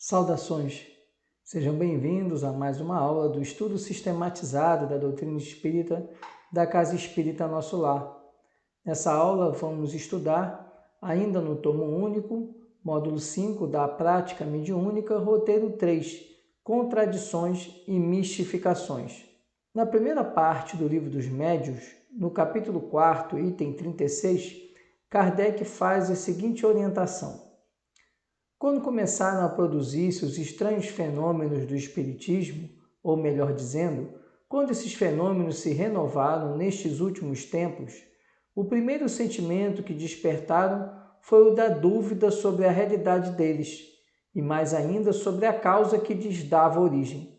Saudações! Sejam bem-vindos a mais uma aula do estudo sistematizado da doutrina espírita da Casa Espírita Nosso Lar. Nessa aula vamos estudar, ainda no tomo único, módulo 5 da prática mediúnica, roteiro 3, contradições e mistificações. Na primeira parte do Livro dos Médiuns, no capítulo 4, item 36, Kardec faz a seguinte orientação. Quando começaram a produzir-se os estranhos fenômenos do Espiritismo, ou melhor dizendo, quando esses fenômenos se renovaram nestes últimos tempos, o primeiro sentimento que despertaram foi o da dúvida sobre a realidade deles, e mais ainda sobre a causa que lhes dava origem.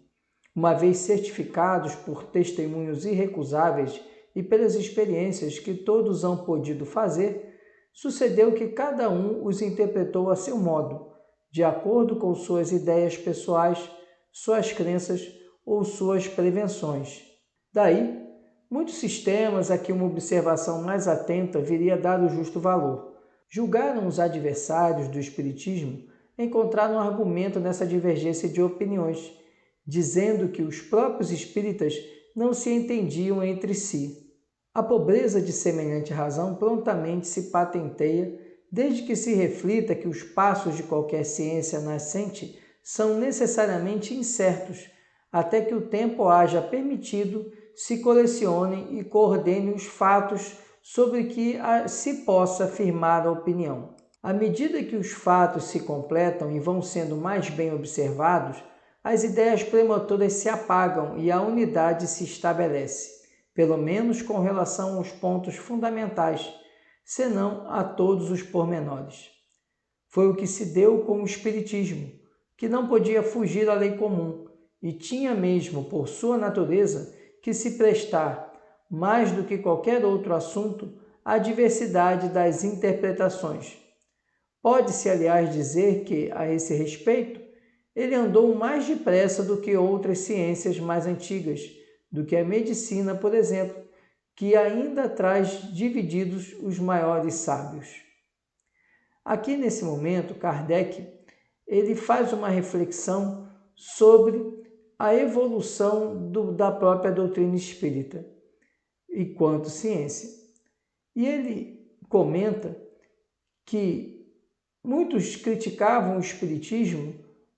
Uma vez certificados por testemunhos irrecusáveis e pelas experiências que todos hão podido fazer, sucedeu que cada um os interpretou a seu modo, de acordo com suas ideias pessoais, suas crenças ou suas prevenções. Daí, muitos sistemas a que uma observação mais atenta viria dar o justo valor. Julgaram os adversários do Espiritismo encontrar um argumento nessa divergência de opiniões, dizendo que os próprios espíritas não se entendiam entre si. A pobreza de semelhante razão prontamente se patenteia, desde que se reflita que os passos de qualquer ciência nascente são necessariamente incertos, até que o tempo haja permitido se colecionem e coordenem os fatos sobre que se possa firmar a opinião. À medida que os fatos se completam e vão sendo mais bem observados, as ideias prematuras se apagam e a unidade se estabelece, pelo menos com relação aos pontos fundamentais, senão a todos os pormenores. Foi o que se deu com o Espiritismo, que não podia fugir à lei comum e tinha mesmo, por sua natureza, que se prestar, mais do que qualquer outro assunto, à diversidade das interpretações. Pode-se, aliás, dizer que, a esse respeito, ele andou mais depressa do que outras ciências mais antigas, do que a medicina, por exemplo, que ainda traz divididos os maiores sábios. Aqui, nesse momento, Kardec ele faz uma reflexão sobre a evolução da própria doutrina espírita, enquanto ciência. E ele comenta que muitos criticavam o espiritismo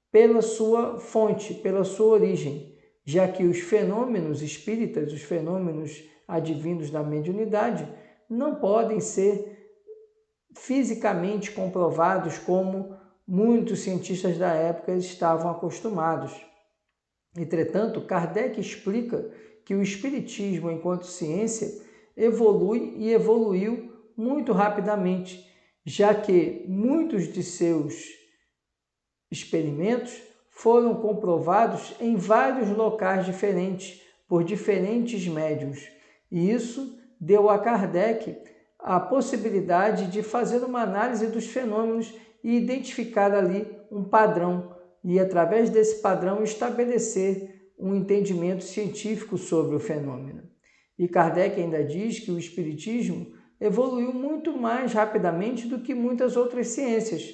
pela sua fonte, pela sua origem, já que os fenômenos espíritas, os fenômenos advindos da mediunidade, não podem ser fisicamente comprovados como muitos cientistas da época estavam acostumados. Entretanto, Kardec explica que o espiritismo, enquanto ciência, evolui e evoluiu muito rapidamente, já que muitos de seus experimentos foram comprovados em vários locais diferentes, por diferentes médiuns. E isso deu a Kardec a possibilidade de fazer uma análise dos fenômenos e identificar ali um padrão, e através desse padrão estabelecer um entendimento científico sobre o fenômeno. E Kardec ainda diz que o espiritismo evoluiu muito mais rapidamente do que muitas outras ciências,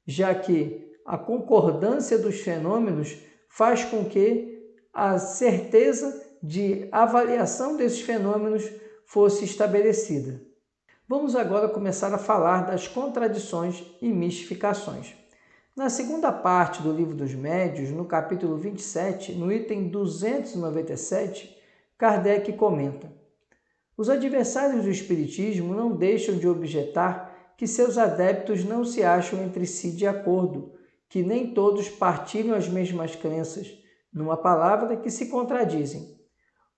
já que a concordância dos fenômenos faz com que a certeza de avaliação desses fenômenos fosse estabelecida. Vamos agora começar a falar das contradições e mistificações. Na segunda parte do Livro dos Médiuns, no capítulo 27, no item 297, Kardec comenta: os adversários do Espiritismo não deixam de objetar que seus adeptos não se acham entre si de acordo, que nem todos partilham as mesmas crenças, numa palavra, que se contradizem.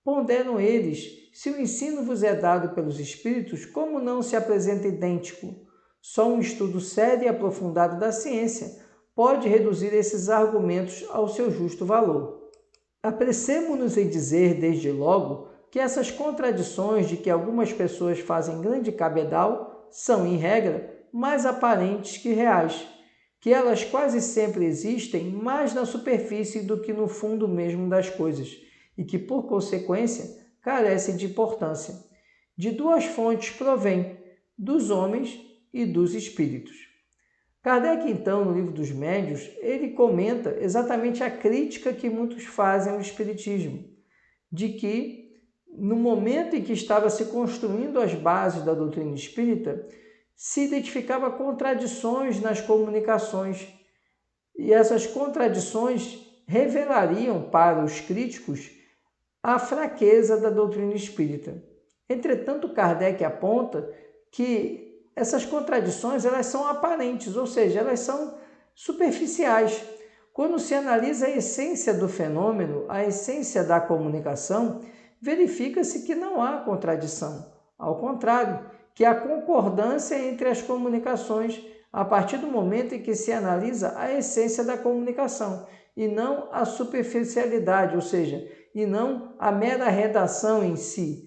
Ponderam eles, se o ensino vos é dado pelos Espíritos, como não se apresenta idêntico? Só um estudo sério e aprofundado da ciência pode reduzir esses argumentos ao seu justo valor. Apressemo-nos em dizer, desde logo, que essas contradições de que algumas pessoas fazem grande cabedal são, em regra, mais aparentes que reais, que elas quase sempre existem mais na superfície do que no fundo mesmo das coisas, e que, por consequência, carecem de importância. De duas fontes provém, dos homens e dos espíritos. Kardec, então, no Livro dos Médiuns, ele comenta exatamente a crítica que muitos fazem ao Espiritismo, de que, no momento em que estava se construindo as bases da doutrina espírita, se identificava contradições nas comunicações, e essas contradições revelariam para os críticos a fraqueza da doutrina espírita. Entretanto, Kardec aponta que essas contradições elas são aparentes, ou seja, elas são superficiais. Quando se analisa a essência do fenômeno, a essência da comunicação, verifica-se que não há contradição. Ao contrário, que há concordância entre as comunicações a partir do momento em que se analisa a essência da comunicação e não a superficialidade, ou seja, e não a mera redação em si.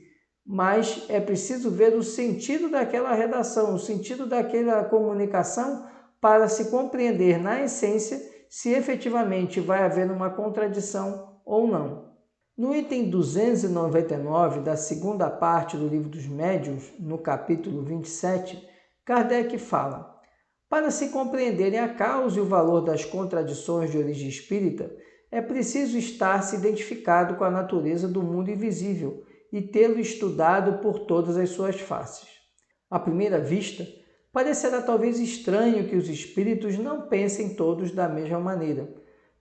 Mas é preciso ver o sentido daquela redação, o sentido daquela comunicação para se compreender na essência se efetivamente vai haver uma contradição ou não. No item 299 da segunda parte do Livro dos Médiuns, no capítulo 27, Kardec fala: para se compreenderem a causa e o valor das contradições de origem espírita, é preciso estar-se identificado com a natureza do mundo invisível e tê-lo estudado por todas as suas faces. À primeira vista, parecerá talvez estranho que os espíritos não pensem todos da mesma maneira,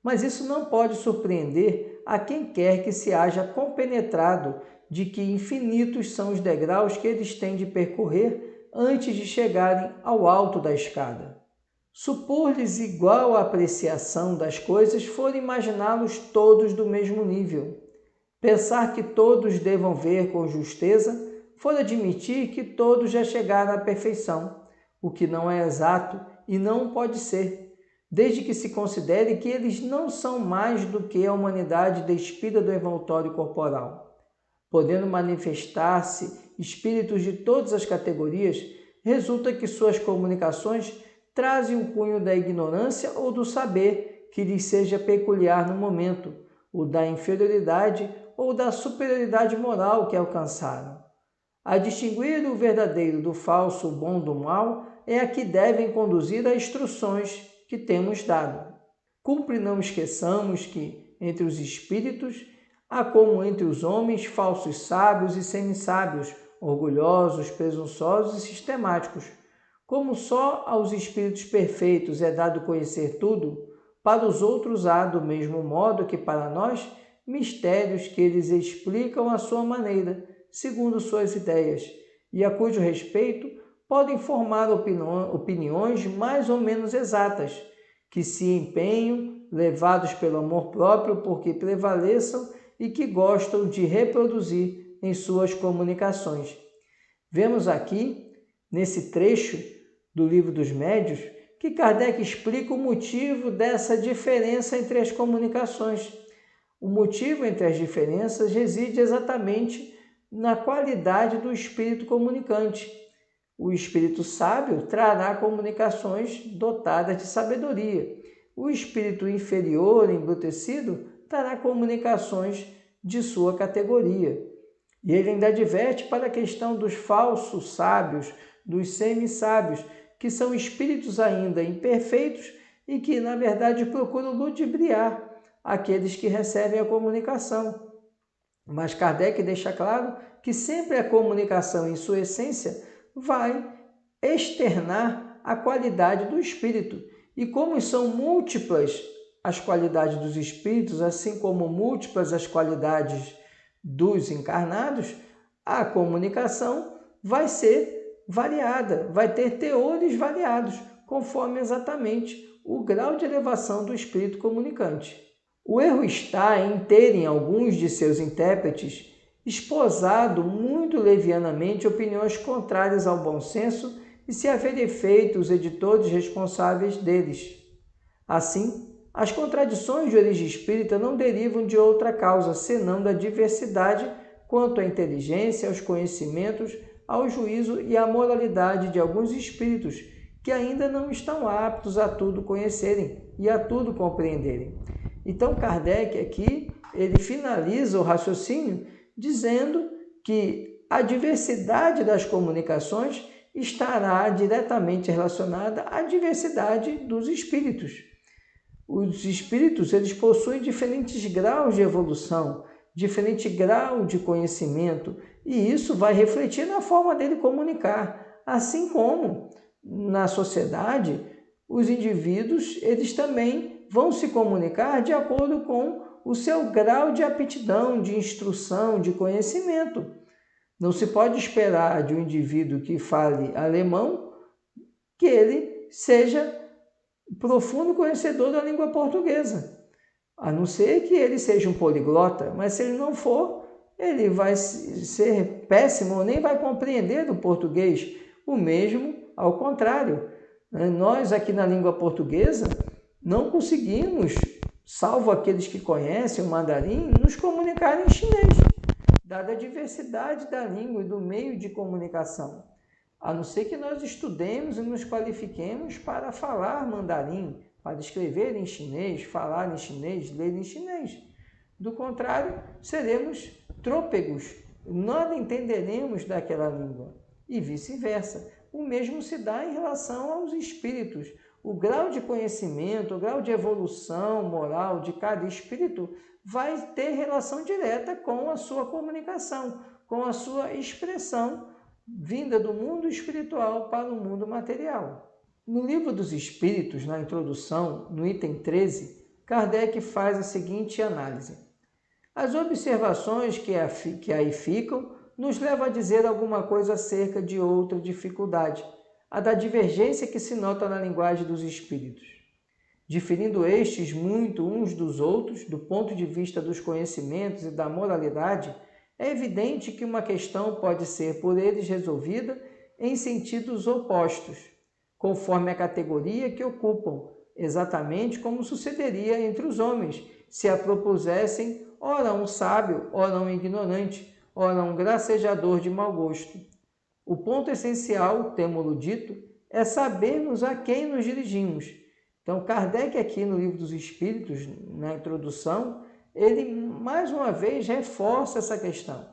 mas isso não pode surpreender a quem quer que se haja compenetrado de que infinitos são os degraus que eles têm de percorrer antes de chegarem ao alto da escada. Supor-lhes igual a apreciação das coisas for imaginá-los todos do mesmo nível. Pensar que todos devam ver com justeza for admitir que todos já chegaram à perfeição, o que não é exato e não pode ser, desde que se considere que eles não são mais do que a humanidade despida do envoltório corporal. Podendo manifestar-se espíritos de todas as categorias, resulta que suas comunicações trazem o cunho da ignorância ou do saber que lhes seja peculiar no momento, o da inferioridade ou da superioridade moral que alcançaram. A distinguir o verdadeiro do falso, o bom do mal, é a que devem conduzir as instruções que temos dado. Cumpre não esqueçamos que, entre os espíritos, há como entre os homens falsos sábios e semissábios, orgulhosos, presunçosos e sistemáticos. Como só aos espíritos perfeitos é dado conhecer tudo, para os outros há, do mesmo modo que para nós, mistérios que eles explicam à sua maneira, segundo suas ideias, e a cujo respeito podem formar opiniões mais ou menos exatas, que se empenham, levados pelo amor próprio, porque prevaleçam e que gostam de reproduzir em suas comunicações. Vemos aqui, nesse trecho do Livro dos Médiuns, que Kardec explica o motivo dessa diferença entre as comunicações. O motivo entre as diferenças reside exatamente na qualidade do espírito comunicante. O espírito sábio trará comunicações dotadas de sabedoria. O espírito inferior, embrutecido, trará comunicações de sua categoria. E ele ainda adverte para a questão dos falsos sábios, dos semissábios, que são espíritos ainda imperfeitos e que, na verdade, procuram ludibriar aqueles que recebem a comunicação. Mas Kardec deixa claro que sempre a comunicação, em sua essência, vai externar a qualidade do espírito. E como são múltiplas as qualidades dos espíritos, assim como múltiplas as qualidades dos encarnados, a comunicação vai ser variada, vai ter teores variados, conforme exatamente o grau de elevação do espírito comunicante. O erro está em terem alguns de seus intérpretes esposado muito levianamente opiniões contrárias ao bom senso e se haverem feito os editores responsáveis deles. Assim, as contradições de origem espírita não derivam de outra causa, senão da diversidade quanto à inteligência, aos conhecimentos, ao juízo e à moralidade de alguns espíritos que ainda não estão aptos a tudo conhecerem e a tudo compreenderem. Então, Kardec aqui, ele finaliza o raciocínio dizendo que a diversidade das comunicações estará diretamente relacionada à diversidade dos espíritos. Os espíritos, eles possuem diferentes graus de evolução, diferente grau de conhecimento, e isso vai refletir na forma dele comunicar. Assim como na sociedade, os indivíduos, eles também vão se comunicar de acordo com o seu grau de aptidão, de instrução, de conhecimento. Não se pode esperar de um indivíduo que fale alemão que ele seja profundo conhecedor da língua portuguesa, a não ser que ele seja um poliglota, mas se ele não for, ele vai ser péssimo ou nem vai compreender do português. O mesmo ao contrário. Nós aqui na língua portuguesa não conseguimos, salvo aqueles que conhecem o mandarim, nos comunicar em chinês, dada a diversidade da língua e do meio de comunicação. A não ser que nós estudemos e nos qualifiquemos para falar mandarim, para escrever em chinês, falar em chinês, ler em chinês. Do contrário, seremos trôpegos, nada entenderemos daquela língua e vice-versa. O mesmo se dá em relação aos espíritos. O grau de conhecimento, o grau de evolução moral de cada espírito vai ter relação direta com a sua comunicação, com a sua expressão vinda do mundo espiritual para o mundo material. No Livro dos Espíritos, na introdução, no item 13, Kardec faz a seguinte análise. As observações que aí ficam nos levam a dizer alguma coisa acerca de outra dificuldade, a da divergência que se nota na linguagem dos espíritos. Diferindo estes muito uns dos outros, do ponto de vista dos conhecimentos e da moralidade, é evidente que uma questão pode ser por eles resolvida em sentidos opostos, conforme a categoria que ocupam, exatamente como sucederia entre os homens, se a propusessem ora um sábio, ora um ignorante, ora um gracejador de mau gosto. O ponto essencial, temo-lo dito, é sabermos a quem nos dirigimos. Então, Kardec aqui no Livro dos Espíritos, na introdução, ele mais uma vez reforça essa questão,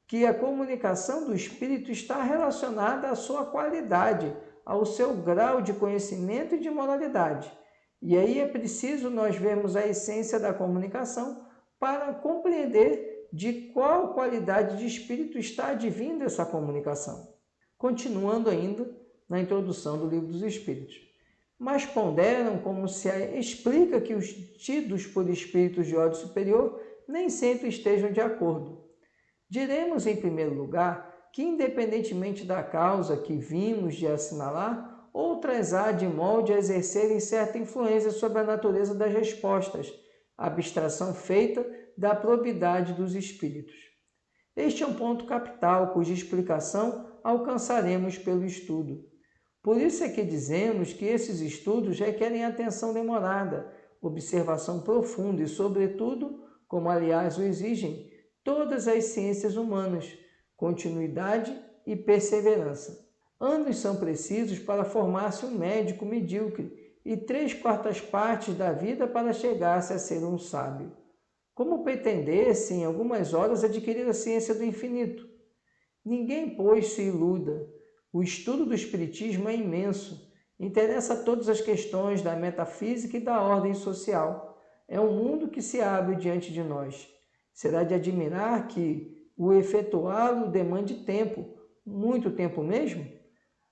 que a comunicação do espírito está relacionada à sua qualidade, ao seu grau de conhecimento e de moralidade. E aí é preciso nós vermos a essência da comunicação para compreender de qual qualidade de espírito está advindo essa comunicação. Continuando ainda na introdução do Livro dos Espíritos. Mas ponderam como se explica que os tidos por espíritos de ordem superior nem sempre estejam de acordo. Diremos, em primeiro lugar, que independentemente da causa que vimos de assinalar, outras há de molde a exercerem certa influência sobre a natureza das respostas, abstração feita da probidade dos espíritos. Este é um ponto capital, cuja explicação alcançaremos pelo estudo. Por isso é que dizemos que esses estudos requerem atenção demorada, observação profunda e, sobretudo, como aliás o exigem, todas as ciências humanas, continuidade e perseverança. Anos são precisos para formar-se um médico medíocre e 3/4 partes da vida para chegar-se a ser um sábio. Como pretender-se em algumas horas adquirir a ciência do infinito? Ninguém, pois, se iluda. O estudo do Espiritismo é imenso, interessa a todas as questões da metafísica e da ordem social. É um mundo que se abre diante de nós. Será de admirar que o efetuá-lo demande tempo, muito tempo mesmo?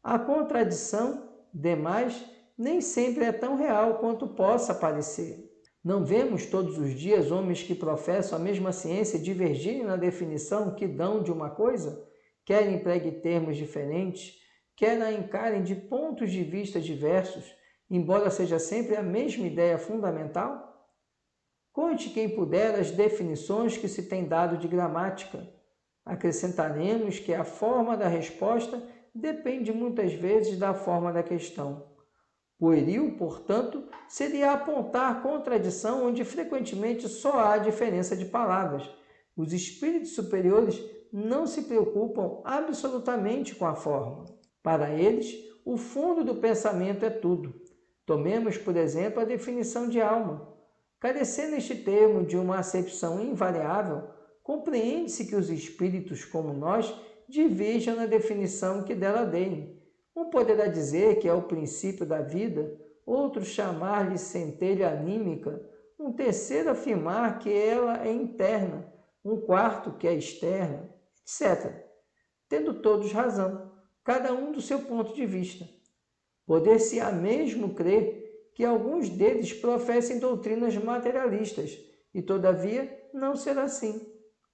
A contradição, demais, nem sempre é tão real quanto possa parecer. Não vemos todos os dias homens que professam a mesma ciência divergirem na definição que dão de uma coisa? Quer empregue termos diferentes, quer a encarem de pontos de vista diversos, embora seja sempre a mesma ideia fundamental? Conte quem puder as definições que se tem dado de gramática. Acrescentaremos que a forma da resposta depende muitas vezes da forma da questão. Pueril, portanto, seria apontar contradição onde frequentemente só há diferença de palavras. Os espíritos superiores não se preocupam absolutamente com a forma. Para eles, o fundo do pensamento é tudo. Tomemos, por exemplo, a definição de alma. Carecendo este termo de uma acepção invariável, compreende-se que os espíritos, como nós, divirjam na definição que dela deem. Um poderá dizer que é o princípio da vida, outro chamar-lhe centelha anímica, um terceiro afirmar que ela é interna, um quarto que é externa, etc. Tendo todos razão, cada um do seu ponto de vista. Poder-se-á mesmo crer que alguns deles professem doutrinas materialistas, e todavia não será assim.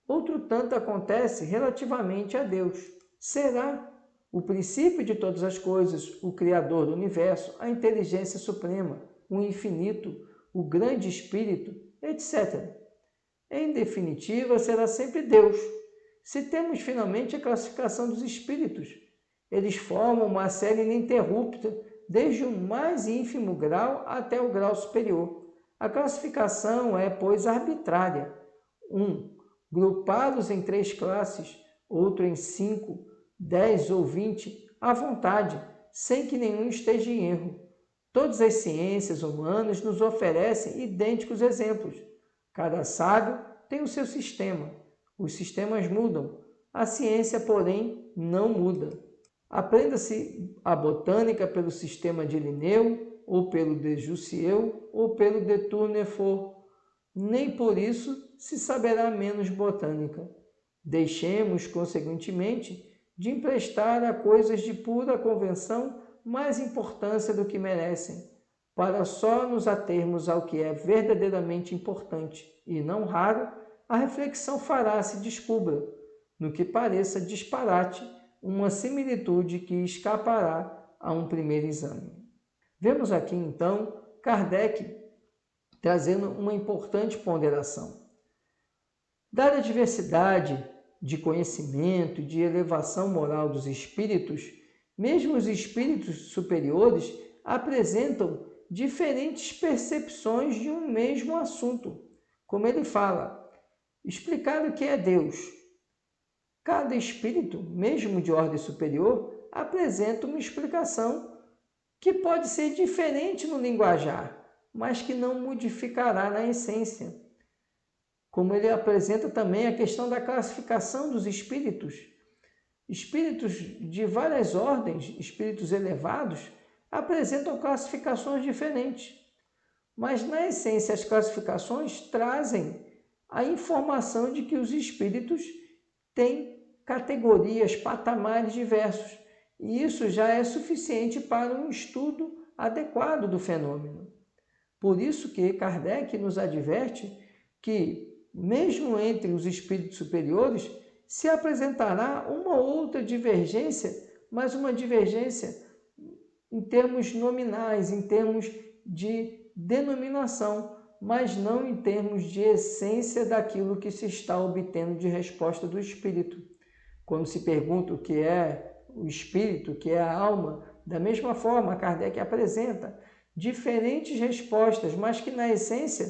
Outro tanto acontece relativamente a Deus. Será o princípio de todas as coisas, o Criador do universo, a inteligência suprema, o infinito, o grande Espírito, etc. Em definitiva, será sempre Deus. Se temos finalmente a classificação dos espíritos, eles formam uma série ininterrupta, desde o mais ínfimo grau até o grau superior. A classificação é, pois, arbitrária. 1. Grupá-los em 3 classes, outro em 5, 10 ou 20, à vontade, sem que nenhum esteja em erro. Todas as ciências humanas nos oferecem idênticos exemplos. Cada sábio tem o seu sistema. Os sistemas mudam. A ciência, porém, não muda. Aprenda-se a botânica pelo sistema de Linneu, ou pelo de Jussieu, ou pelo de Tournefort. Nem por isso se saberá menos botânica. Deixemos, consequentemente, de emprestar a coisas de pura convenção mais importância do que merecem, para só nos atermos ao que é verdadeiramente importante, e não raro, a reflexão fará se descubra, no que pareça disparate, uma similitude que escapará a um primeiro exame. Vemos aqui, então, Kardec trazendo uma importante ponderação. Dada a diversidade de conhecimento e de elevação moral dos espíritos, mesmo os espíritos superiores apresentam diferentes percepções de um mesmo assunto. Como ele fala, explicar o que é Deus. Cada espírito, mesmo de ordem superior, apresenta uma explicação que pode ser diferente no linguajar, mas que não modificará na essência. Como ele apresenta também a questão da classificação dos espíritos. Espíritos de várias ordens, espíritos elevados, apresentam classificações diferentes. Mas, na essência, as classificações trazem a informação de que os espíritos têm categorias, patamares diversos. E isso já é suficiente para um estudo adequado do fenômeno. Por isso que Kardec nos adverte que, mesmo entre os espíritos superiores, se apresentará uma outra divergência, mas uma divergência em termos nominais, em termos de denominação, mas não em termos de essência daquilo que se está obtendo de resposta do espírito. Quando se pergunta o que é o espírito, o que é a alma, da mesma forma, Kardec apresenta diferentes respostas, mas que na essência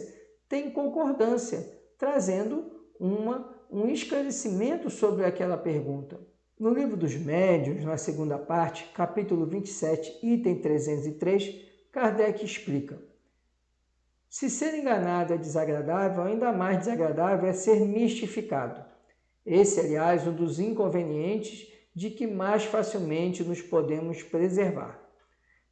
têm concordância, trazendo um esclarecimento sobre aquela pergunta. No Livro dos Médiuns, na segunda parte, capítulo 27, item 303, Kardec explica: se ser enganado é desagradável, ainda mais desagradável é ser mistificado. Esse, aliás, um dos inconvenientes de que mais facilmente nos podemos preservar.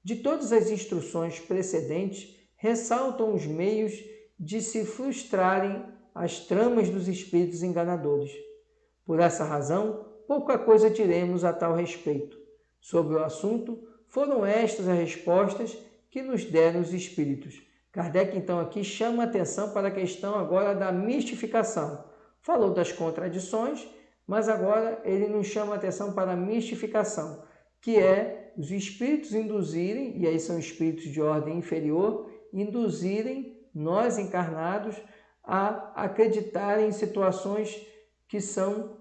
De todas as instruções precedentes, ressaltam os meios de se frustrarem as tramas dos espíritos enganadores. Por essa razão, pouca coisa diremos a tal respeito. Sobre o assunto, foram estas as respostas que nos deram os espíritos. Kardec, então, aqui chama a atenção para a questão agora da mistificação. Falou das contradições, mas agora ele nos chama a atenção para a mistificação, que é os espíritos induzirem, e aí são espíritos de ordem inferior, induzirem nós encarnados a acreditar em situações que são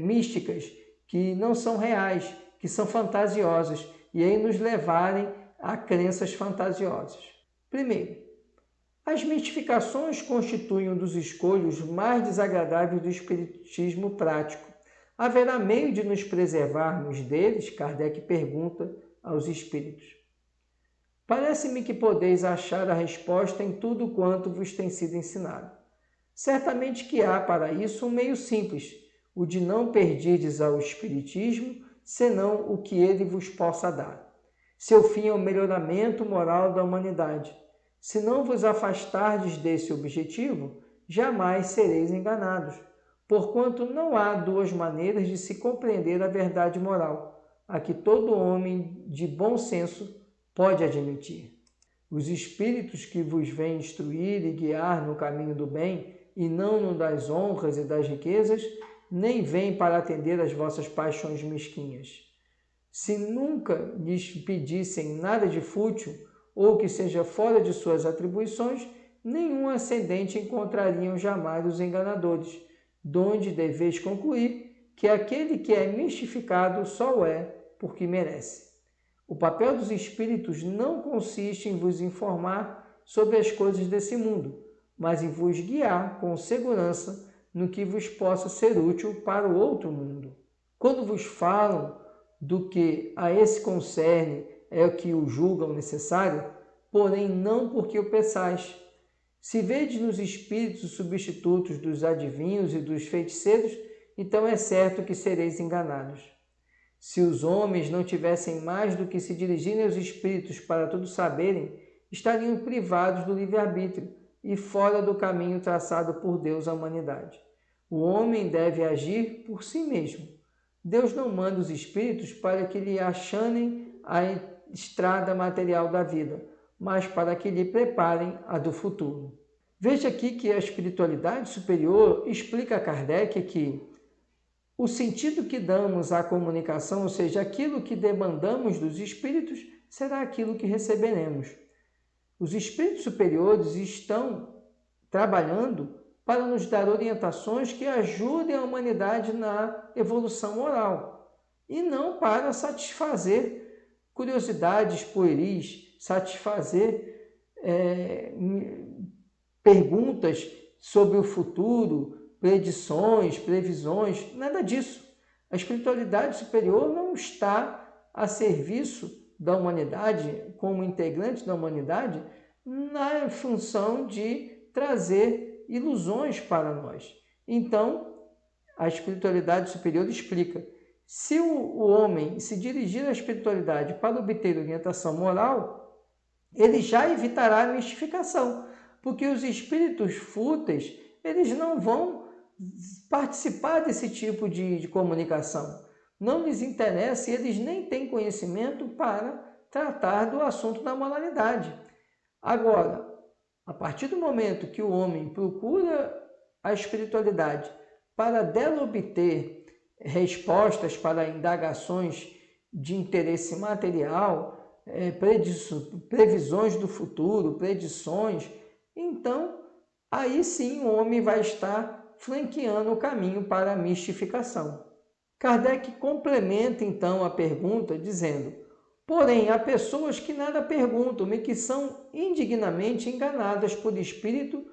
místicas, que não são reais, que são fantasiosas, e aí nos levarem a crenças fantasiosas. Primeiro, as mistificações constituem um dos escolhos mais desagradáveis do espiritismo prático. Haverá meio de nos preservarmos deles? Kardec pergunta aos espíritos. Parece-me que podeis achar a resposta em tudo quanto vos tem sido ensinado. Certamente que há para isso um meio simples, o de não perdirdes ao espiritismo, senão o que ele vos possa dar. Seu fim é o melhoramento moral da humanidade. Se não vos afastardes desse objetivo, jamais sereis enganados, porquanto não há duas maneiras de se compreender a verdade moral, a que todo homem de bom senso pode admitir. Os espíritos que vos vêm instruir e guiar no caminho do bem, e não no das honras e das riquezas, nem vêm para atender às vossas paixões mesquinhas. Se nunca lhes pedissem nada de fútil, ou que seja fora de suas atribuições, nenhum ascendente encontrariam jamais os enganadores, donde deveis concluir que aquele que é mistificado só o é porque merece. O papel dos espíritos não consiste em vos informar sobre as coisas desse mundo, mas em vos guiar com segurança no que vos possa ser útil para o outro mundo. Quando vos falam do que a esse concerne é o que o julgam necessário, porém não porque o peçais. Se vedes nos espíritos os substitutos dos adivinhos e dos feiticeiros, então é certo que sereis enganados. Se os homens não tivessem mais do que se dirigirem aos espíritos para tudo saberem, estariam privados do livre-arbítrio e fora do caminho traçado por Deus à humanidade. O homem deve agir por si mesmo. Deus não manda os espíritos para que lhe achanem a estrada material da vida, mas para que lhe preparem a do futuro. Veja aqui que a espiritualidade superior explica a Kardec que o sentido que damos à comunicação, ou seja, aquilo que demandamos dos espíritos, será aquilo que receberemos. Os espíritos superiores estão trabalhando para nos dar orientações que ajudem a humanidade na evolução moral, e não para satisfazer curiosidades pueris, satisfazer perguntas sobre o futuro, predições, previsões, nada disso. A espiritualidade superior não está a serviço da humanidade, como integrante da humanidade, na função de trazer ilusões para nós. Então, a espiritualidade superior explica: se o homem se dirigir à espiritualidade para obter orientação moral, ele já evitará a mistificação, porque os espíritos fúteis, eles não vão participar desse tipo de comunicação. Não lhes interessa e eles nem têm conhecimento para tratar do assunto da moralidade. Agora, a partir do momento que o homem procura a espiritualidade para dela obter respostas para indagações de interesse material, previsões do futuro, predições, então aí sim o homem vai estar flanqueando o caminho para a mistificação. Kardec complementa então a pergunta dizendo: porém, há pessoas que nada perguntam e que são indignamente enganadas por espírito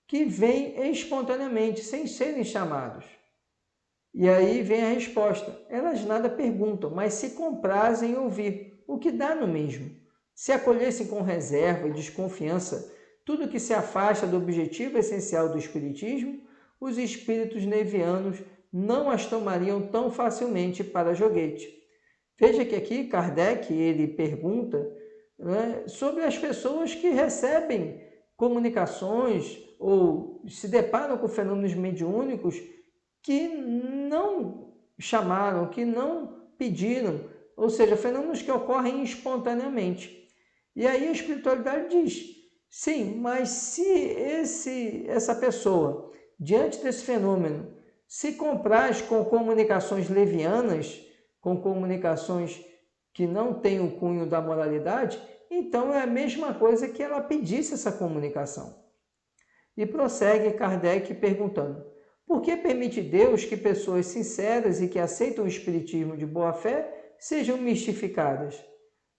que vêm espontaneamente, sem serem chamados. E aí vem a resposta: elas nada perguntam, mas se comprazem em ouvir, o que dá no mesmo. Se acolhessem com reserva e desconfiança tudo que se afasta do objetivo essencial do espiritismo, os espíritos nevianos não as tomariam tão facilmente para joguete. Veja que aqui Kardec ele pergunta sobre as pessoas que recebem comunicações ou se deparam com fenômenos mediúnicos que não chamaram, que não pediram, ou seja, fenômenos que ocorrem espontaneamente. E aí a espiritualidade diz: sim, mas se essa pessoa, diante desse fenômeno, se compraz com comunicações levianas, com comunicações que não têm o cunho da moralidade, então é a mesma coisa que ela pedisse essa comunicação. E prossegue Kardec perguntando: por que permite Deus que pessoas sinceras e que aceitam o espiritismo de boa fé sejam mistificadas?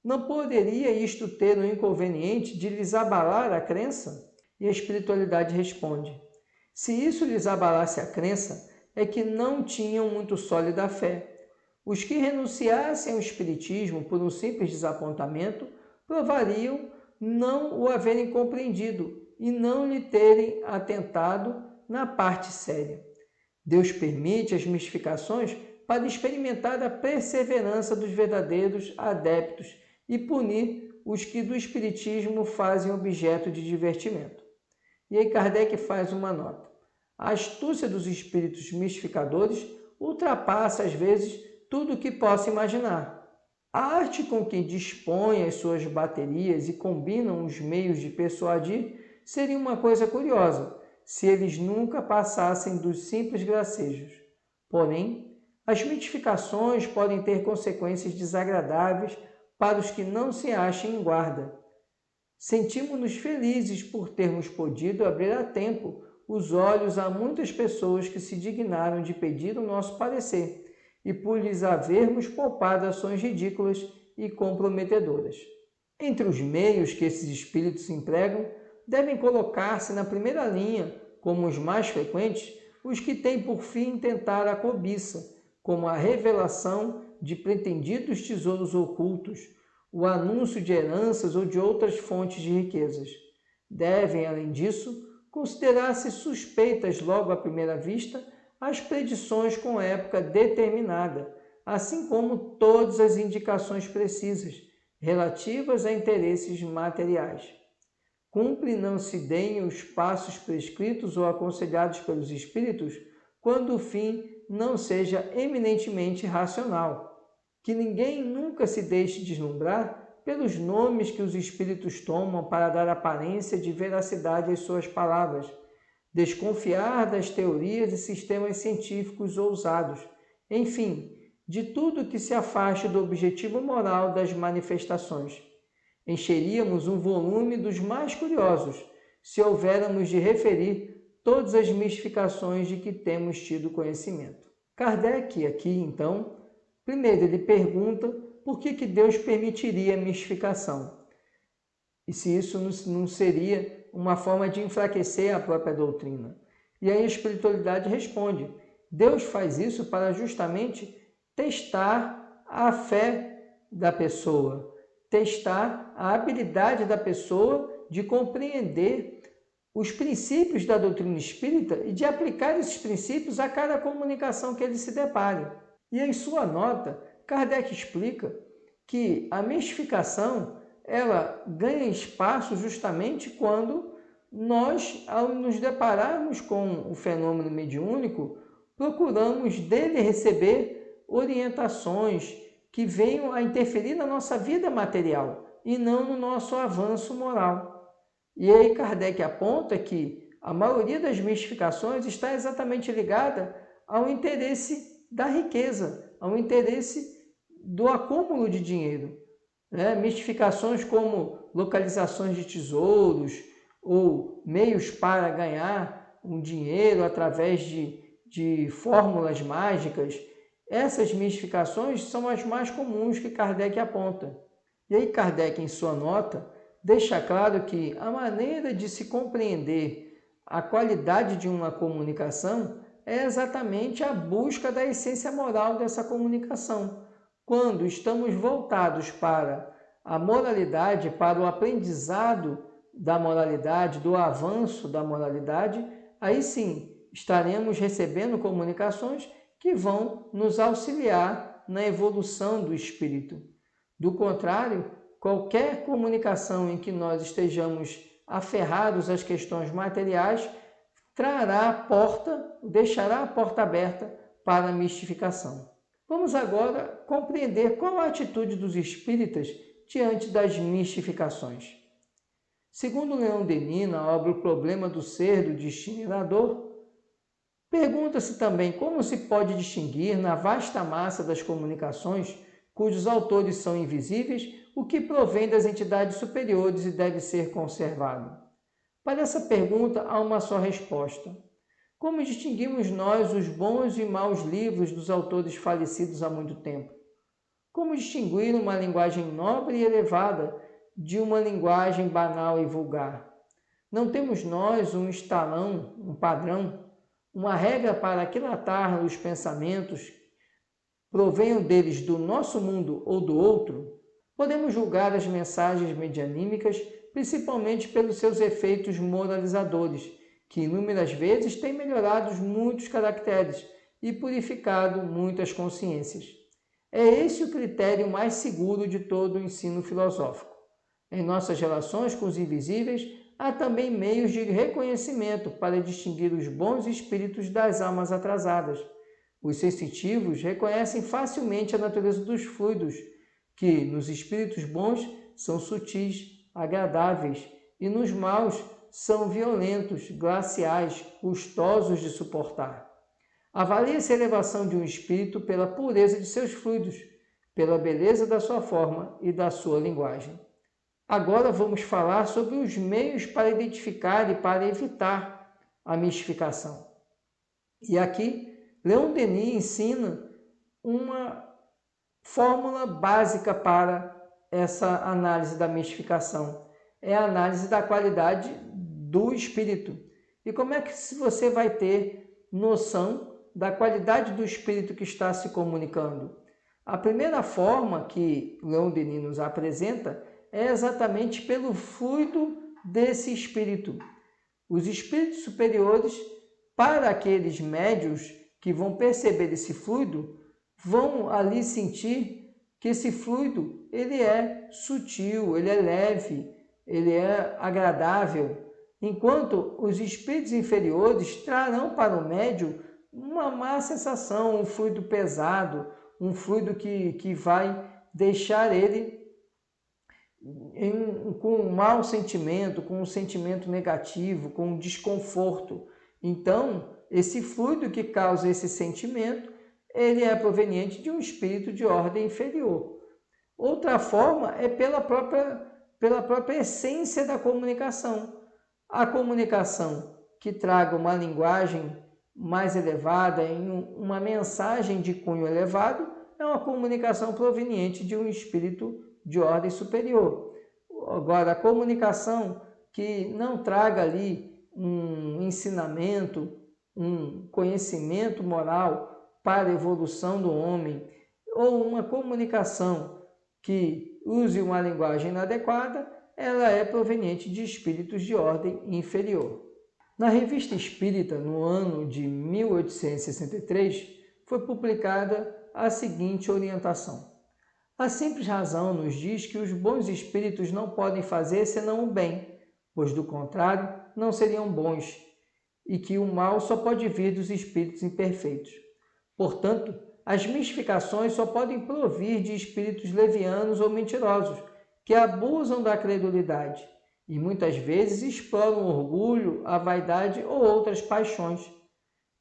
Não poderia isto ter um inconveniente de lhes abalar a crença? E a espiritualidade responde: se isso lhes abalasse a crença, é que não tinham muito sólida a fé. Os que renunciassem ao espiritismo por um simples desapontamento provariam não o haverem compreendido e não lhe terem atentado na parte séria. Deus permite as mistificações para experimentar a perseverança dos verdadeiros adeptos e punir os que do espiritismo fazem objeto de divertimento. E aí Kardec faz uma nota. A astúcia dos espíritos mistificadores ultrapassa, às vezes, tudo o que possa imaginar. A arte com que dispõem as suas baterias e combinam os meios de persuadir seria uma coisa curiosa, se eles nunca passassem dos simples gracejos. Porém, as mitificações podem ter consequências desagradáveis para os que não se achem em guarda. Sentimos-nos felizes por termos podido abrir a tempo os olhos a muitas pessoas que se dignaram de pedir o nosso parecer e por lhes havermos poupado ações ridículas e comprometedoras. Entre os meios que esses espíritos empregam, devem colocar-se na primeira linha, como os mais frequentes, os que têm por fim tentar a cobiça, como a revelação de pretendidos tesouros ocultos, o anúncio de heranças ou de outras fontes de riquezas. Devem, além disso, considerar-se suspeitas logo à primeira vista as predições com época determinada, assim como todas as indicações precisas relativas a interesses materiais. Cumpre não se deem os passos prescritos ou aconselhados pelos espíritos quando o fim não seja eminentemente racional. Que ninguém nunca se deixe deslumbrar pelos nomes que os espíritos tomam para dar aparência de veracidade às suas palavras, desconfiar das teorias e sistemas científicos ousados, enfim, de tudo que se afaste do objetivo moral das manifestações. Encheríamos um volume dos mais curiosos, se houvéramos de referir todas as mistificações de que temos tido conhecimento. Kardec, aqui, então, primeiro ele pergunta por que Deus permitiria a mistificação. E se isso não seria uma forma de enfraquecer a própria doutrina. E aí a espiritualidade responde, Deus faz isso para justamente testar a fé da pessoa, testar a habilidade da pessoa de compreender os princípios da doutrina espírita e de aplicar esses princípios a cada comunicação que ele se depare. E em sua nota, Kardec explica que a mistificação ela ganha espaço justamente quando nós, ao nos depararmos com o fenômeno mediúnico, procuramos dele receber orientações que venham a interferir na nossa vida material e não no nosso avanço moral. E aí Kardec aponta que a maioria das mistificações está exatamente ligada ao interesse da riqueza, ao interesse do acúmulo de dinheiro. Mistificações como localizações de tesouros ou meios para ganhar um dinheiro através de fórmulas mágicas. Essas mistificações são as mais comuns que Kardec aponta. E aí Kardec, em sua nota, deixa claro que a maneira de se compreender a qualidade de uma comunicação é exatamente a busca da essência moral dessa comunicação. Quando estamos voltados para a moralidade, para o aprendizado da moralidade, do avanço da moralidade, aí sim estaremos recebendo comunicações que vão nos auxiliar na evolução do espírito. Do contrário, qualquer comunicação em que nós estejamos aferrados às questões materiais deixará a porta aberta para a mistificação. Vamos agora compreender qual a atitude dos espíritas diante das mistificações. Segundo Leon Denis, na obra O Problema do Ser, do Destino e da Dor, pergunta-se também como se pode distinguir na vasta massa das comunicações, cujos autores são invisíveis, o que provém das entidades superiores e deve ser conservado. Para essa pergunta há uma só resposta. Como distinguimos nós os bons e maus livros dos autores falecidos há muito tempo? Como distinguir uma linguagem nobre e elevada de uma linguagem banal e vulgar? Não temos nós um estalão, um padrão, uma regra para aquilatar os pensamentos, provenham deles do nosso mundo ou do outro? Podemos julgar as mensagens medianímicas principalmente pelos seus efeitos moralizadores, que inúmeras vezes têm melhorado muitos caracteres e purificado muitas consciências. É esse o critério mais seguro de todo o ensino filosófico. Em nossas relações com os invisíveis, há também meios de reconhecimento para distinguir os bons espíritos das almas atrasadas. Os sensitivos reconhecem facilmente a natureza dos fluidos, que, nos espíritos bons, são sutis, agradáveis, e nos maus, são violentos, glaciais, custosos de suportar. Avalie-se a elevação de um espírito pela pureza de seus fluidos, pela beleza da sua forma e da sua linguagem. Agora vamos falar sobre os meios para identificar e para evitar a mistificação. E aqui, Leon Denis ensina uma fórmula básica para essa análise da mistificação. É a análise da qualidade do espírito. E como é que você vai ter noção da qualidade do espírito que está se comunicando? A primeira forma que Leon Denis nos apresenta é exatamente pelo fluido desse espírito. Os espíritos superiores, para aqueles médios que vão perceber esse fluido, vão ali sentir que esse fluido ele é sutil, ele é leve, ele é agradável, enquanto os espíritos inferiores trarão para o médium uma má sensação, um fluido pesado, um fluido que vai deixar ele com um mau sentimento, com um sentimento negativo, com um desconforto. Então, esse fluido que causa esse sentimento, ele é proveniente de um espírito de ordem inferior. Outra forma é pela própria essência da comunicação. A comunicação que traga uma linguagem mais elevada, em uma mensagem de cunho elevado, é uma comunicação proveniente de um espírito de ordem superior. Agora, a comunicação que não traga ali um ensinamento, um conhecimento moral para a evolução do homem, ou uma comunicação que use uma linguagem inadequada, ela é proveniente de espíritos de ordem inferior. Na Revista Espírita, no ano de 1863, foi publicada a seguinte orientação. A simples razão nos diz que os bons espíritos não podem fazer senão o bem, pois do contrário não seriam bons, e que o mal só pode vir dos espíritos imperfeitos. Portanto, as mistificações só podem provir de espíritos levianos ou mentirosos, que abusam da credulidade e muitas vezes exploram o orgulho, a vaidade ou outras paixões.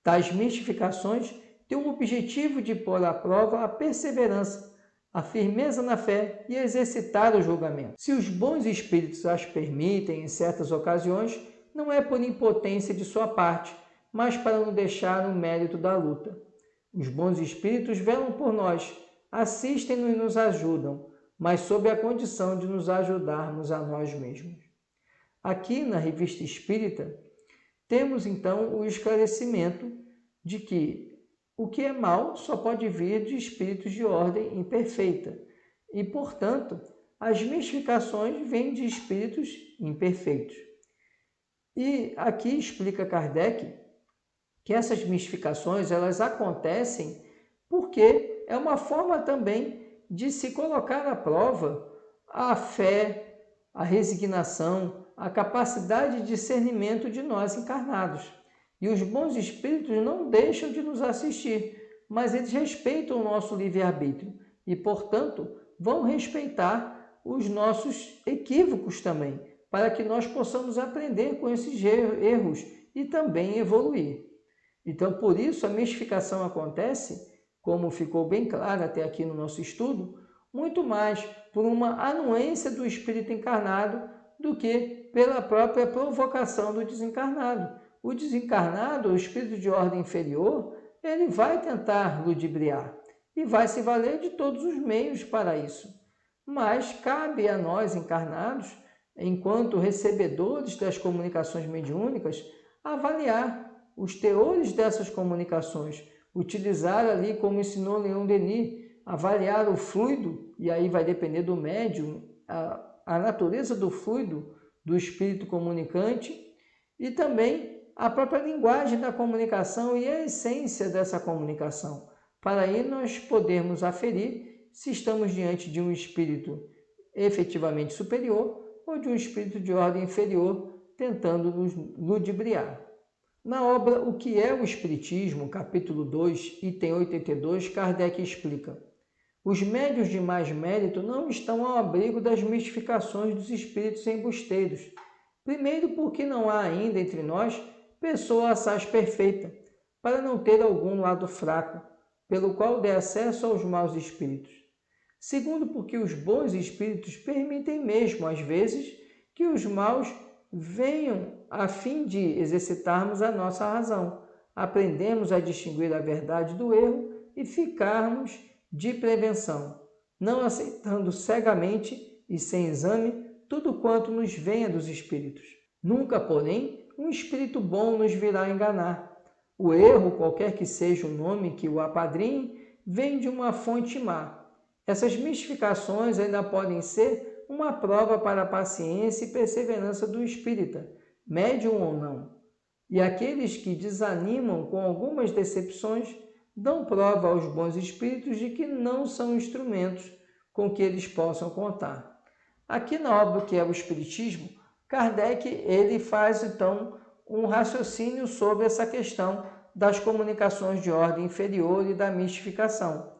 Tais mistificações têm o objetivo de pôr à prova a perseverança, a firmeza na fé e exercitar o julgamento. Se os bons espíritos as permitem em certas ocasiões, não é por impotência de sua parte, mas para não deixar o mérito da luta. Os bons espíritos velam por nós, assistem-nos e nos ajudam, mas sob a condição de nos ajudarmos a nós mesmos. Aqui na Revista Espírita, temos então o esclarecimento de que o que é mal só pode vir de espíritos de ordem imperfeita e, portanto, as mistificações vêm de espíritos imperfeitos. E aqui explica Kardec que essas mistificações elas acontecem porque é uma forma também de se colocar à prova a fé, a resignação, a capacidade de discernimento de nós encarnados. E os bons espíritos não deixam de nos assistir, mas eles respeitam o nosso livre-arbítrio e, portanto, vão respeitar os nossos equívocos também, para que nós possamos aprender com esses erros e também evoluir. Então, por isso, a mistificação acontece, como ficou bem claro até aqui no nosso estudo, muito mais por uma anuência do espírito encarnado do que pela própria provocação do desencarnado. O desencarnado, o espírito de ordem inferior, ele vai tentar ludibriar e vai se valer de todos os meios para isso. Mas cabe a nós encarnados, enquanto recebedores das comunicações mediúnicas, avaliar os teores dessas comunicações, utilizar ali, como ensinou Leon Denis, avaliar o fluido, e aí vai depender do médium, a natureza do fluido do espírito comunicante, e também a própria linguagem da comunicação e a essência dessa comunicação, para aí nós podermos aferir se estamos diante de um espírito efetivamente superior ou de um espírito de ordem inferior tentando nos ludibriar. Na obra O que é o Espiritismo, capítulo 2, item 82, Kardec explica: os médiuns de mais mérito não estão ao abrigo das mistificações dos espíritos embusteiros. Primeiro, porque não há ainda entre nós pessoa assaz perfeita, para não ter algum lado fraco, pelo qual dê acesso aos maus espíritos. Segundo, porque os bons espíritos permitem mesmo, às vezes, que os maus venham a fim de exercitarmos a nossa razão, aprendemos a distinguir a verdade do erro e ficarmos de prevenção, não aceitando cegamente e sem exame tudo quanto nos venha dos espíritos. Nunca, porém, um espírito bom nos virá enganar. O erro, qualquer que seja o nome que o apadrinhe, vem de uma fonte má. Essas mistificações ainda podem ser uma prova para a paciência e perseverança do espírita, médium ou não. E aqueles que desanimam com algumas decepções dão prova aos bons espíritos de que não são instrumentos com que eles possam contar. Aqui na obra que é o Espiritismo, Kardec ele faz então um raciocínio sobre essa questão das comunicações de ordem inferior e da mistificação.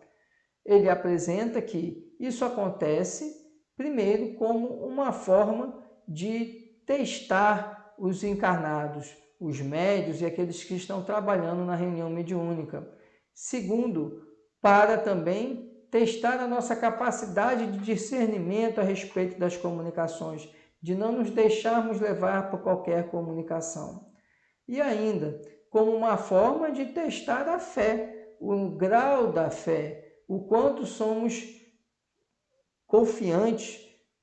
Ele apresenta que isso acontece, primeiro, como uma forma de testar os encarnados, os médios e aqueles que estão trabalhando na reunião mediúnica. Segundo, para também testar a nossa capacidade de discernimento a respeito das comunicações, de não nos deixarmos levar por qualquer comunicação. E ainda, como uma forma de testar a fé, o grau da fé, o quanto somos confiantes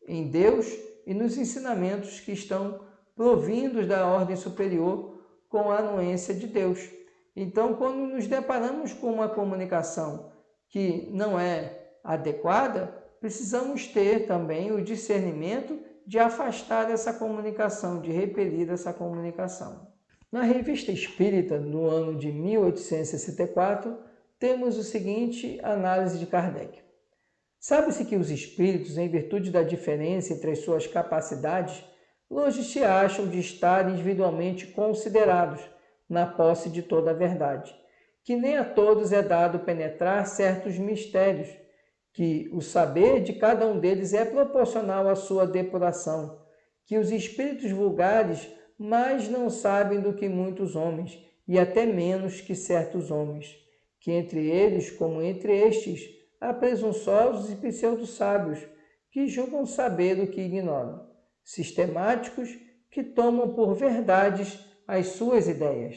em Deus e nos ensinamentos que estão provindos da ordem superior com a anuência de Deus. Então, quando nos deparamos com uma comunicação que não é adequada, precisamos ter também o discernimento de afastar essa comunicação, de repelir essa comunicação. Na Revista Espírita, no ano de 1864, temos o seguinte análise de Kardec. Sabe-se que os espíritos, em virtude da diferença entre as suas capacidades, longe se acham de estar individualmente considerados na posse de toda a verdade, que nem a todos é dado penetrar certos mistérios, que o saber de cada um deles é proporcional à sua depuração, que os espíritos vulgares mais não sabem do que muitos homens, e até menos que certos homens, que entre eles, como entre estes, há presunçosos e pseudo-sábios, que julgam saber o que ignoram, sistemáticos que tomam por verdades as suas ideias.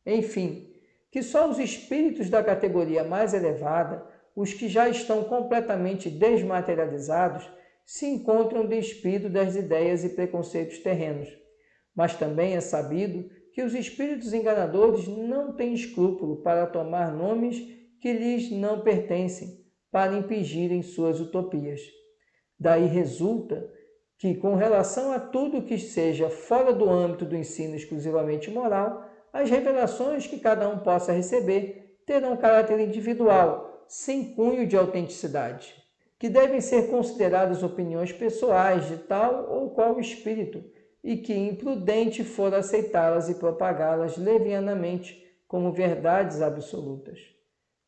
Enfim, que só os espíritos da categoria mais elevada, os que já estão completamente desmaterializados, se encontram despidos das ideias e preconceitos terrenos. Mas também é sabido que os espíritos enganadores não têm escrúpulo para tomar nomes que lhes não pertencem, para impingirem suas utopias. Daí resulta que, com relação a tudo que seja fora do âmbito do ensino exclusivamente moral, as revelações que cada um possa receber terão caráter individual, sem cunho de autenticidade, que devem ser consideradas opiniões pessoais de tal ou qual espírito, e que imprudente for aceitá-las e propagá-las levianamente como verdades absolutas.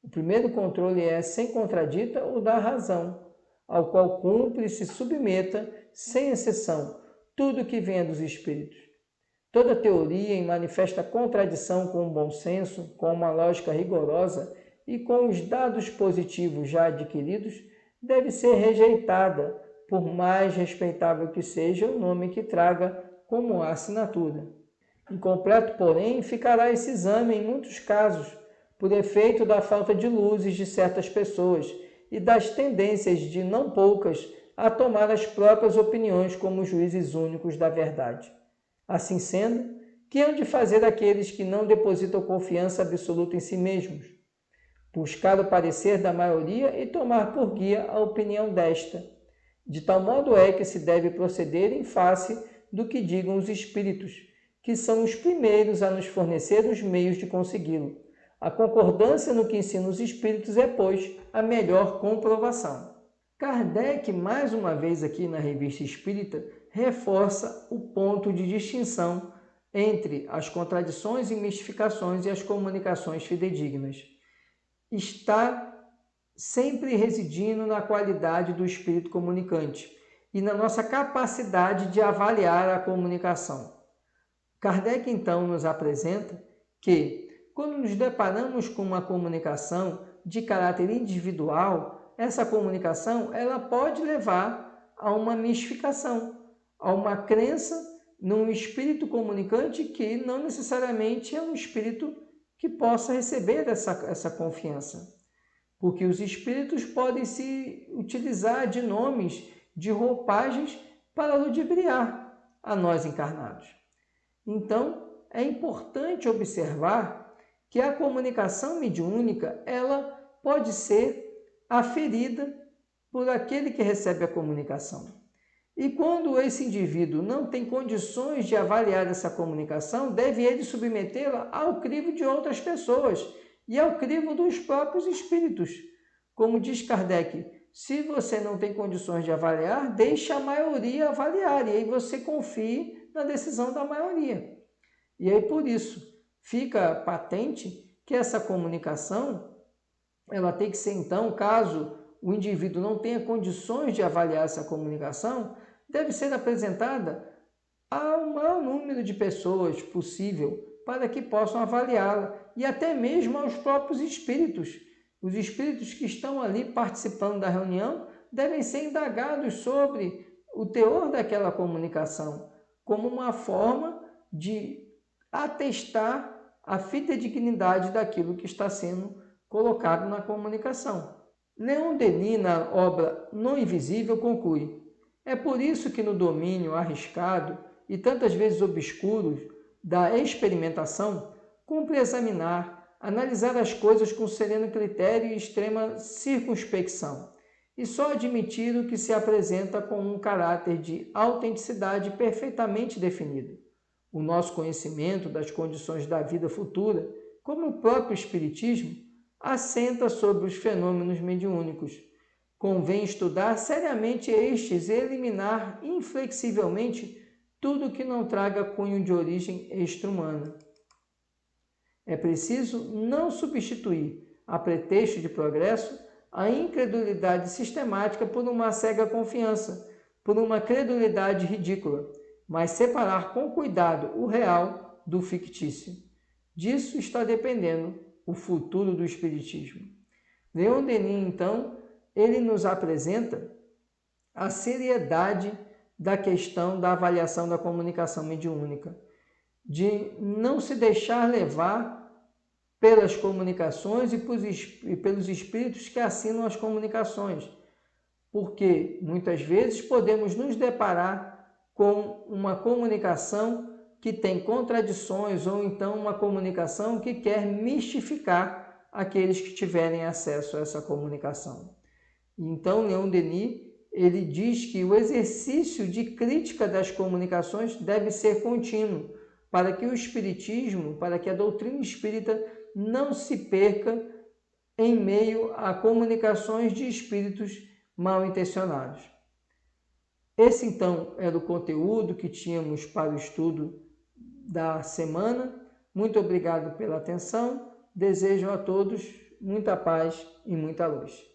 O primeiro controle é, sem contradita, o da razão, ao qual cumpre e se submeta, sem exceção, tudo que venha dos espíritos. Toda teoria em manifesta contradição com o bom senso, com uma lógica rigorosa e com os dados positivos já adquiridos, deve ser rejeitada, por mais respeitável que seja o nome que traga como assinatura. Incompleto, porém, ficará esse exame em muitos casos, por efeito da falta de luzes de certas pessoas e das tendências de não poucas a tomar as próprias opiniões como juízes únicos da verdade. Assim sendo, que hão de fazer aqueles que não depositam confiança absoluta em si mesmos? Buscar o parecer da maioria e tomar por guia a opinião desta. De tal modo é que se deve proceder em face do que digam os espíritos, que são os primeiros a nos fornecer os meios de consegui-lo. A concordância no que ensinam os espíritos é, pois, a melhor comprovação. Kardec, mais uma vez aqui na Revista Espírita, reforça o ponto de distinção entre as contradições e mistificações e as comunicações fidedignas. Está sempre residindo na qualidade do espírito comunicante e na nossa capacidade de avaliar a comunicação. Kardec, então, nos apresenta que, quando nos deparamos com uma comunicação de caráter individual, essa comunicação ela pode levar a uma mistificação, a uma crença num espírito comunicante que não necessariamente é um espírito que possa receber essa confiança. Porque os espíritos podem se utilizar de nomes, de roupagens para ludibriar a nós encarnados. Então, é importante observar que a comunicação mediúnica ela pode ser aferida por aquele que recebe a comunicação. E quando esse indivíduo não tem condições de avaliar essa comunicação, deve ele submetê-la ao crivo de outras pessoas e ao crivo dos próprios espíritos. Como diz Kardec, se você não tem condições de avaliar, deixe a maioria avaliar, e aí você confie na decisão da maioria. E aí, por isso, fica patente que essa comunicação, ela tem que ser, então, caso o indivíduo não tenha condições de avaliar essa comunicação, deve ser apresentada ao maior número de pessoas possível para que possam avaliá-la, e até mesmo aos próprios espíritos. Os espíritos que estão ali participando da reunião devem ser indagados sobre o teor daquela comunicação, como uma forma de atestar a fidedignidade daquilo que está sendo colocado na comunicação. Leon Denis, na obra No Invisível, conclui: é por isso que no domínio arriscado e tantas vezes obscuro da experimentação, cumpre examinar, analisar as coisas com sereno critério e extrema circunspecção, e só admitir o que se apresenta com um caráter de autenticidade perfeitamente definido. O nosso conhecimento das condições da vida futura, como o próprio Espiritismo, assenta sobre os fenômenos mediúnicos. Convém estudar seriamente estes e eliminar inflexivelmente tudo que não traga cunho de origem extra-humana. É preciso não substituir, a pretexto de progresso, a incredulidade sistemática por uma cega confiança, por uma credulidade ridícula, mas separar com cuidado o real do fictício. Disso está dependendo o futuro do Espiritismo. Leon Denis, então, ele nos apresenta a seriedade da questão da avaliação da comunicação mediúnica, de não se deixar levar pelas comunicações e pelos espíritos que assinam as comunicações, porque muitas vezes podemos nos deparar com uma comunicação que tem contradições ou então uma comunicação que quer mistificar aqueles que tiverem acesso a essa comunicação. Então, Leon Denis, ele diz que o exercício de crítica das comunicações deve ser contínuo, para que o espiritismo, para que a doutrina espírita não se perca em meio a comunicações de espíritos mal intencionados. Esse, então, era o conteúdo que tínhamos para o estudo da semana. Muito obrigado pela atenção. Desejo a todos muita paz e muita luz.